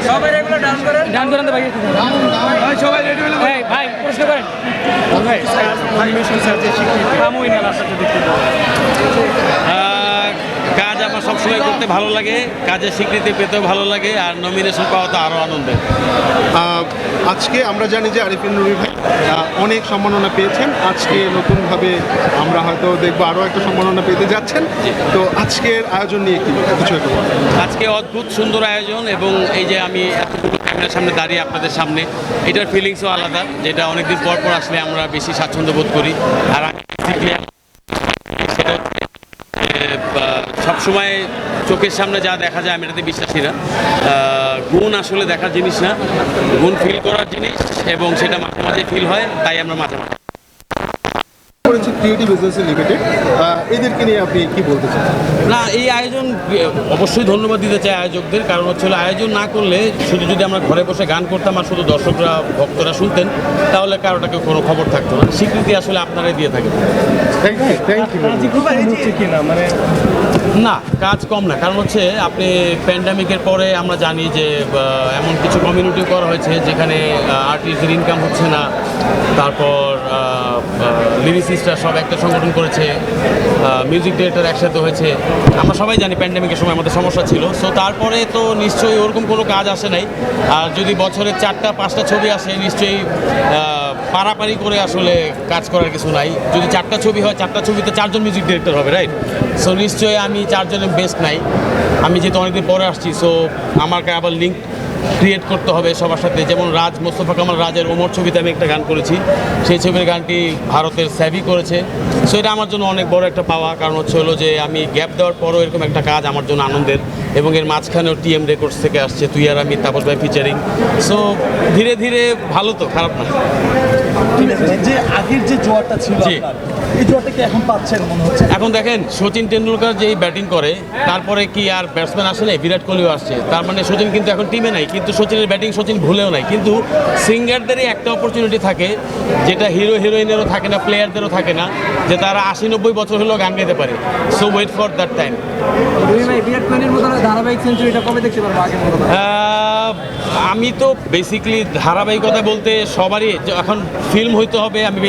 সবাই রেগুলার ডান করেন তো ভাই। সবাই রেডি হলে ভাই প্রশ্ন করেন। কাজ আমার সবসময় করতে ভালো লাগে, কাজের স্বীকৃতি পেতেও ভালো লাগে, আর নমিনেশন পাওয়া তো আরও আনন্দের। আজকে আমরা জানি যে আরিফিন রুমি ভাই অনেক সম্মাননা পেয়েছেন। আজকে নতুনভাবে আমরা হয়তো দেখবো আরও একটা সম্মাননা পেতে যাচ্ছেন। তো আজকের আয়োজন নিয়ে কিছু একটা বলেন। আজকে অদ্ভুত সুন্দর আয়োজন, এবং এই যে আমি এতগুলো ক্যামেরার সামনে দাঁড়িয়ে আপনাদের সামনে, এটার ফিলিংসও আলাদা, যেটা অনেকদিন পর পর আসলে আমরা বেশি স্বাচ্ছন্দ্য বোধ করি। আর আমি সেটা সবসময় চোখের সামনে যা দেখা যায় আমি এটাতে বিশ্বাসী না। গুণ আসলে দেখার জিনিস না, গুণ ফিল করার জিনিস, এবং সেটা মাঝে মাঝে ফিল হয়, তাই আমরা মাঝে মাঝে করেছি ক্রিয়েটিভ বিজনেস লিমিটেড, এদেরকে নিয়ে আপনি কি বলতে চান? না, এই আয়োজন অবশ্যই ধন্যবাদ দিতে চাই আয়োজকদের। কারণ হচ্ছে আয়োজন না করলে, শুধু যদি আমরা ঘরে বসে গান করতাম আর শুধু দর্শকরা ভক্তরা শুনতেন, তাহলে কারোটাকে কোনো খবর থাকতো না। স্বীকৃতি আসলে আপনারাই দিয়ে থাকেন। Thank you. না, কাজ কম না, কারণ হচ্ছে আপনি প্যান্ডামিকের পরে আমরা জানি যে এমন কিছু কমিউনিটি করা হয়েছে যেখানে আর্টিস্টদের ইনকাম হচ্ছে না, তারপর লিরিসিস্টরা সব একটা সংগঠন করেছে, মিউজিক ডিরেক্টর একসাথে হয়েছে। আমরা সবাই জানি প্যান্ডামিকের সময় আমাদের সমস্যা ছিল। সো তারপরে তো নিশ্চয়ই ওরকম কোনো কাজ আসে নাই। আর যদি বছরে 4টা-5টা ছবি আসে, নিশ্চয়ই পারাপারি করে আসলে কাজ করার কিছু নাই। যদি 4টা ছবি হয়, 4টা ছবিতে 4জন মিউজিক ডিরেক্টর হবে, রাইট? সো নিশ্চয়ই আমি 4জনের বেস্ট নাই। আমি যেহেতু অনেকদিন পরে আসছি, সো আমাকে আবার লিঙ্ক ক্রিয়েট করতে হবে সবার সাথে। যেমন মোস্তফা কামাল রাজের ওমর ছবিতে আমি একটা গান করেছি, সেই ছবির গানটি ভারতের স্যাভি করেছে। সো এটা আমার জন্য অনেক বড় একটা পাওয়া, কারণ হচ্ছে যে আমি গ্যাপ দেওয়ার পরও এরকম একটা কাজ আমার জন্য আনন্দের। এবং এর মাঝখানেও টিএম রেকর্ডস থেকে আসছে, তুই আর আমি, তাপস ভাই ফিচারিং। সো ধীরে ধীরে ভালো, তো খারাপ না। যে আগের যে জোয়ারটা ছিল জি। এই জোয়ারটা কি এখন পাচ্ছেন মনে হচ্ছে? এখন দেখেন, সচিন টেন্ডুলকার যেই ব্যাটিং করে, তারপরে কি আর ব্যাটসম্যান আসে নাই? বিরাট কোহলিও আসছে। তার মানে সচিন কিন্তু এখন টিমে নাই, কিন্তু সচিনের ব্যাটিং সচিন ভুলেও নাই। কিন্তু সিঙ্গারদেরই একটা অপরচুনিটি থাকে, যেটা হিরোইনেরও থাকে না, প্লেয়ারদেরও থাকে না, যে তারা 80-90 বছর হলেও গান গাইতে পারে। So wait for that time. Virat কোহলির মতো ধারাবাহিক সেঞ্চুরিটা কবে দেখতে পারবো আগের মতো? আমি তো বেসিক্যালি ধারাবাহিকতা বলতে সবারই এখন ফিল্ম হইতে হবে। আমি